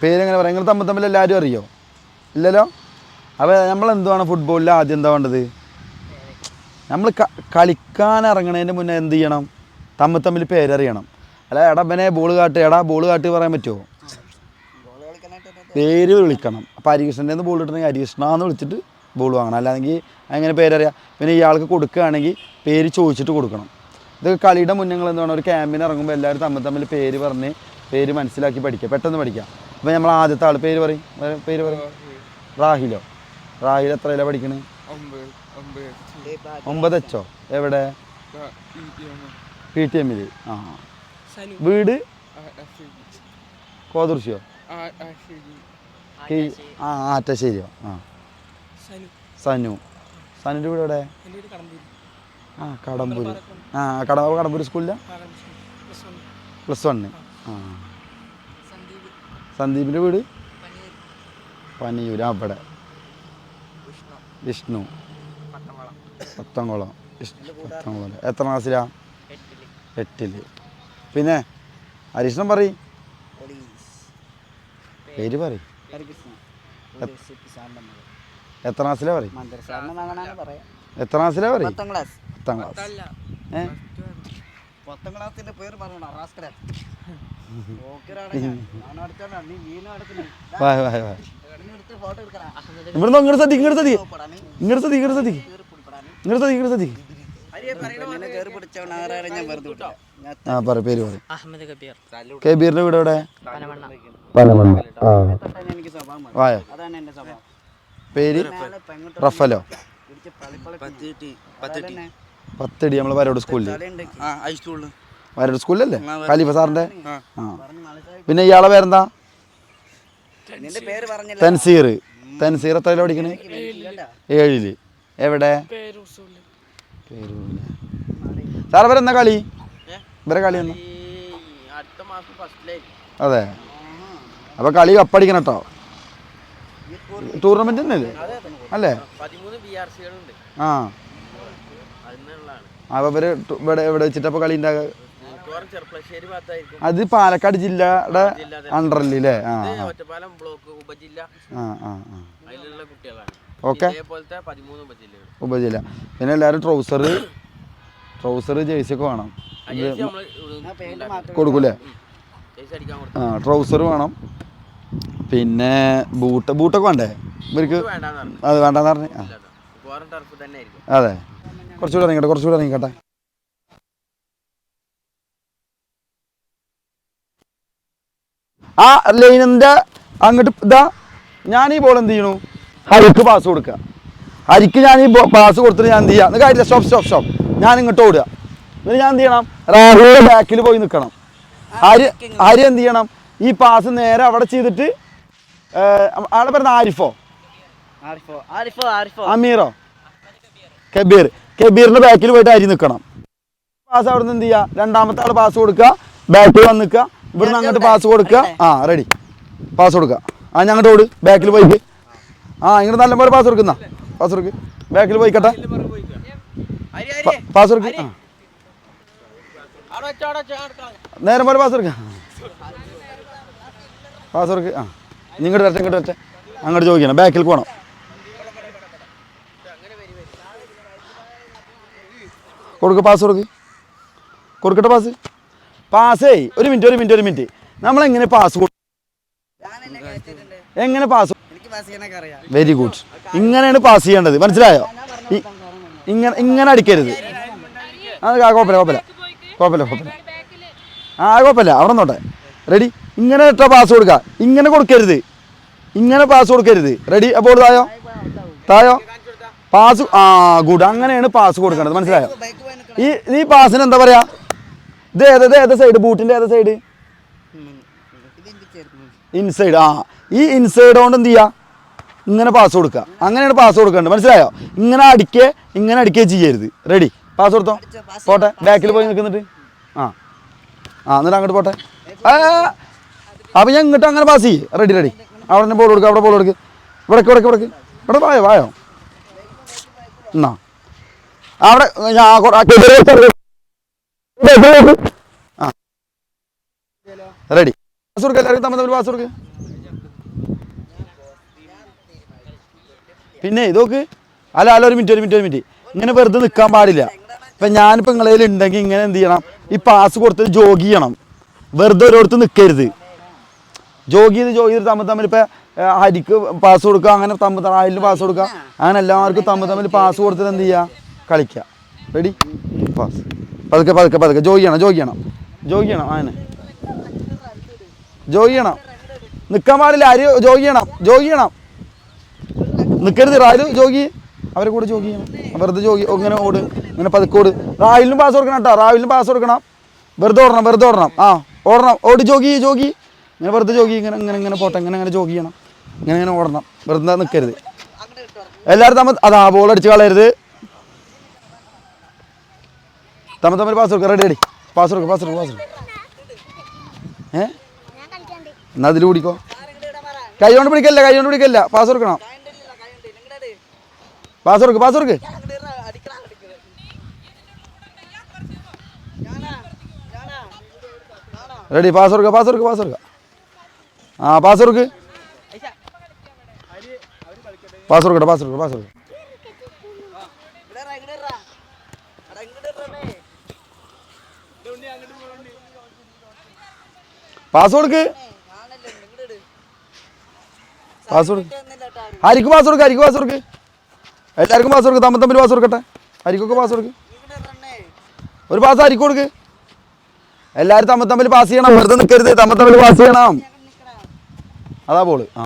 പേരെങ്ങനെ പറയാം? നിങ്ങൾ തമ്മിൽ എല്ലാവരും അറിയോ? ഇല്ലല്ലോ. അപ്പോൾ നമ്മൾ എന്തുവാണ് ഫുട്ബോളിൽ ആദ്യം എന്താ വേണ്ടത്? നമ്മൾ കളിക്കാൻ ഇറങ്ങണതിൻ്റെ മുന്നേ എന്ത് ചെയ്യണം? തമ്മിൽ പേരറിയണം. അല്ല എടാ ബോൾ കാട്ട് പറയാൻ പറ്റുമോ? പേര് വിളിക്കണം. അപ്പോൾ ഹരികൃഷ്ണൻ്റെ നിന്ന് ബോൾ കിട്ടണമെങ്കിൽ ഹരികൃഷ്ണ എന്ന് വിളിച്ചിട്ട് ബോൾ വാങ്ങണം. അല്ലെങ്കിൽ അങ്ങനെ പേരറിയാം. പിന്നെ ഇയാൾക്ക് കൊടുക്കുകയാണെങ്കിൽ പേര് ചോദിച്ചിട്ട് കൊടുക്കണം. ഇത് കളിയുടെ മുന്നങ്ങൾ എന്താണ്? ഒരു ക്യാമ്പിന് ഇറങ്ങുമ്പോൾ എല്ലാവരും തമ്മിൽ പേര് പറഞ്ഞ് പേര് മനസ്സിലാക്കി പഠിക്കുക, പെട്ടെന്ന് പഠിക്കാം. അപ്പോൾ നമ്മൾ ആദ്യത്തെ ആൾ പേര് പറയും. റാഹിൽ എത്രയിലാണ് പഠിക്കണേ? 9 HO. എവിടെ? PTM. ആ. വീട് കോതുർശിയോ? ആറ്റശ്ശേരിയോ? ആ. സനുവിൻ്റെ വീട് എവിടെ? കടമ്പൂർ. കടമ്പൂർ സ്കൂളിലാണ് +1. ആ. സന്ദീപിൻ്റെ വീട് പനിയൂർ. അവിടെ വിഷ്ണു പത്തംകുളം. എത്ര ക്ലാസ്സിലാണ്? 8ൽ. പിന്നെ ഹരീഷ്ണൻ പറയും, പേര് പറയും. എത്ര ക്ലാസ്സിലാണ് പറയും? എത്ര ക്ലാസ്സിലാണ് പറയും? 10ാം ക്ലാസ്. ഇവിടുന്ന് ഇങ്ങോട്ട് ശ്രദ്ധിക്ക്. പേര് പറയും. കബീറിന്റെ വീട് എവിടെ? വായോ. പേര് റഫലോ. 10 നമ്മൾ വരോട് സ്കൂളിൽ. വരോട് സ്കൂളിലല്ലേ? ഖലീഫ സാറിന്റെ. ആ. പിന്നെ ഇയാളെ പേരെന്താ? തൻസീർ. എത്രയിലാണ് പഠിക്കണേ? 7ൽ. എവിടെ? സാർ ഇവരെന്നാ കളി? ഇവരെ കളി എന്നാ? അതെ. അപ്പൊ കളി കപ്പടിക്കണം കേട്ടോ. ടൂർണമെന്റ് തന്നെയല്ലേ? അല്ലേ? ആ. അപ്പൊ ഇവര് ഇവിടെ വെച്ചിട്ടപ്പോ കളി ഉണ്ടാകുക? അത് പാലക്കാട് ജില്ലയുടെ അണ്ടറില്ലേ? ഓക്കെ. ഉപജില്ല. പിന്നെ എല്ലാവരും ട്രൗസർ ജേഴ്സി ഒക്കെ വേണം. കൊടുക്കൂലേ? ആ, ട്രൗസർ വേണം. പിന്നെ ബൂട്ടൊക്കെ വേണ്ടേ ഇവർക്ക്? അത് വേണ്ടെന്ന് പറഞ്ഞേ. അതെ. കുറച്ചുകൂടെ ഇറങ്ങിക്കട്ടെ. ആ ലൈനിൻ്റെ അങ്ങോട്ട് ഇതാ. ഞാൻ ഈ ബോൾ എന്ത് ചെയ്യണു? ഹരിക്ക് പാസ് കൊടുക്കുക. ഹരിക്ക് ഞാൻ ഈ പാസ് കൊടുത്തിട്ട് ഞാൻ എന്ത് ചെയ്യാം? കാര്യമില്ല. സ്റ്റോപ്പ്. ഞാൻ ഇങ്ങോട്ട് ഓടുക. എന്നിട്ട് ഞാൻ എന്ത് ചെയ്യണം? രാഹുലിൻ്റെ ബാക്കിൽ പോയി നിൽക്കണം. ഹരി എന്ത് ചെയ്യണം? ഈ പാസ് നേരെ അവിടെ ചെയ്തിട്ട് ആളെ പറയുന്ന ആരിഫോ അമീറോ കബീറിന്റെ ബാക്കിൽ പോയിട്ട് ഹരി നിൽക്കണം. പാസ് അവിടെ നിന്ന് എന്ത് ചെയ്യുക? രണ്ടാമത്തെ ആൾ പാസ് കൊടുക്കുക, ബാക്കിൽ വന്ന് നിൽക്കുക. ഇവിടുന്ന് അങ്ങോട്ട് പാസ് കൊടുക്കുക. ആ, റെഡി. പാസ് കൊടുക്കുക. ആ, ഞങ്ങോട്ട് ഓട്. ബാക്കിൽ പോയിക്ക്. ആ, ഇങ്ങോട്ട് നല്ലപോലെ പാസ് കൊടുക്കുന്ന. പാസ് കൊടുക്ക്. ബാക്കിൽ പോയിക്കട്ടെ. പാസ് കൊടുക്ക്. ആ, നേരെ പോലെ പാസ് കൊടുക്ക. പാസ് കൊടുക്ക്. ആ, ഇങ്ങോട്ട് വരട്ടെ. അങ്ങോട്ട് ചോദിക്കണം. ബാക്കിൽ പോകണം. പാസ് കൊടുക്കട്ടെ. പാസേ ഒരു മിനിറ്റ്. നമ്മളെങ്ങനെ പാസ് എങ്ങനെ പാസ്? Very good. ഇങ്ങനെയാണ് പാസ് ചെയ്യേണ്ടത്. മനസ്സിലായോ? ഇങ്ങനെ അടിക്കരുത്. അത് കുഴപ്പമില്ല. ആ, കുഴപ്പമില്ല. അവിടെ നോട്ടെ. റെഡി. ഇങ്ങനെ ഇട്ടാ പാസ് കൊടുക്കുക. ഇങ്ങനെ കൊടുക്കരുത്. പാസ് കൊടുക്കരുത്. റെഡി. അപ്പോൾ തായോ പാസ്. ആ, ഗുഡ്. അങ്ങനെയാണ് പാസ് കൊടുക്കേണ്ടത്. മനസ്സിലായോ? ഈ പാസിന് എന്താ പറയാ? ഇത് ഏത് സൈഡ്? ബൂട്ടിന്റെ ഏത് സൈഡ്? ഇൻസൈഡ്. ആ, ഈ ഇൻസൈഡ് കൊണ്ട് എന്ത് ചെയ്യാ? ഇങ്ങനെ പാസ് കൊടുക്കുക. അങ്ങനെയാണ് പാസ് കൊടുക്കേണ്ടത്. മനസ്സിലായോ? ഇങ്ങനെ അടിക്കേ ചെയ്യരുത്. റെഡി. പാസ് കൊടുത്തോ. പോട്ടെ. ബാക്കിൽ പോയി നിൽക്കുന്നിട്ട്. ആ, എന്നിട്ട് അങ്ങോട്ട് പോട്ടെ. അപ്പം ഞാൻ ഇങ്ങോട്ട് അങ്ങനെ പാസ് ചെയ്യ്. റെഡി. അവിടെ തന്നെ ബോൾ കൊടുക്കുക. ഇവിടെ വായോ. എന്നാ അവിടെ റെഡി. പാസ് കൊടുക്കുക. എല്ലാവർക്കും തമ്മിൽ പാസ് കൊടുക്കുക. പിന്നെ ഇതൊക്കെ അല്ല അല്ല ഒരു മിനിറ്റ് ഇങ്ങനെ വെറുതെ നിൽക്കാൻ പാടില്ല. ഇപ്പം ഞാനിപ്പോൾ നിങ്ങളതിൽ ഉണ്ടെങ്കിൽ ഇങ്ങനെ എന്ത് ചെയ്യണം, ഈ പാസ് കൊടുത്ത് ജോഗ് ചെയ്യണം, വെറുതെ ഒരിടത്ത് നിൽക്കരുത്. ജോഗ് ചെയ്ത് തമ്മിൽ ഇപ്പോൾ ഹരിക്ക് പാസ് കൊടുക്കുക, അങ്ങനെ ആയിലിന് പാസ് കൊടുക്കുക, അങ്ങനെ എല്ലാവർക്കും തമ്മിൽ പാസ് കൊടുത്തിട്ട് എന്ത് ചെയ്യുക, കളിക്കുക. Ready pass. പതുക്കെ ജോഗ് ചെയ്യണം അങ്ങനെ ജോഗ് ചെയ്യണം, നിൽക്കാൻ പാടില്ല. ആര് ജോഗ് ചെയ്യണം നിൽക്കരുത്. റായൽ ജോഗി അവരെ കൂടെ ജോഗ് ചെയ്യണം, വെറുതെ ഇങ്ങനെ ഓട്, ഇങ്ങനെ പതുക്കെ ഓട്. റായലിനും പാസ് കൊടുക്കണം കേട്ടോ, റായലിനും പാസ് കൊടുക്കണം. വെറുതെ ഓടണം ഓടി ജോഗി ഇങ്ങനെ വെറുതെ ഇങ്ങനെ പോട്ടെ, ഇങ്ങനെ ജോഗ് ചെയ്യണം, ഇങ്ങനെ ഓടണം, വെറുതെ നിൽക്കരുത്. എല്ലാവരും അതാ ബോൾ അടിച്ച് കളയരുത്. തമ്മിൽ പാസ് കൊടുക്കുക. റെഡി പാസ് കൊടുക്കുക. എന്നാ അതിൽ പിടിക്കോ, കൈ കൊണ്ട് പിടിക്കല്ല, പാസ് കൊടുക്കണം. പാസ് കൊടുക്ക്. റെഡി പാസ് കൊടുക്കുക. ആ പാസ് കൊടുക്ക്. പാസ് കൊടുക്കട്ടെ. പാസ് കൊടുക്ക്. ഹരിക്ക് പാസ് കൊടുക്ക്. എല്ലാവർക്കും പാസ് കൊടുക്ക്. തമ്മിൽ പാസ് കൊടുക്കട്ടെ. ഹരിക്കൊക്കെ പാസ് കൊടുക്ക്. ഒരു പാസ് ഹരിക്ക് കൊടുക്ക്. എല്ലാവരും തമ്മിൽ പാസ് ചെയ്യണം, വെറുതെ നിൽക്കരുത്, തമ്മിൽ പാസ് ചെയ്യണം. അതാ ബോള്. ആ